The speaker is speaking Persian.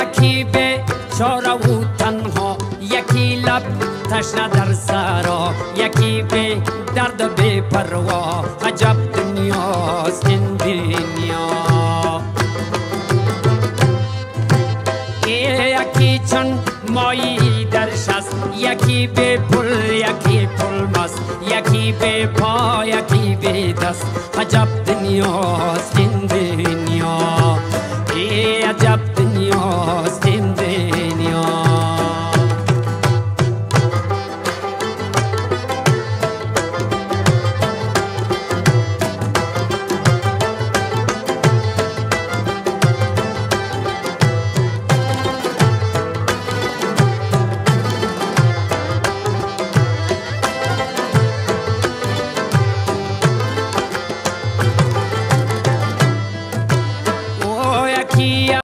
یکی به چاره و تنها، یکی لب تشنه در سرا، یکی به درد و بی پروا. عجب دنیاست این دنیا. یکی چون مایی در شست، یکی به پل یکی پل مست، یکی به پا یکی به دست. عجب دنیاست این دنیا. عجب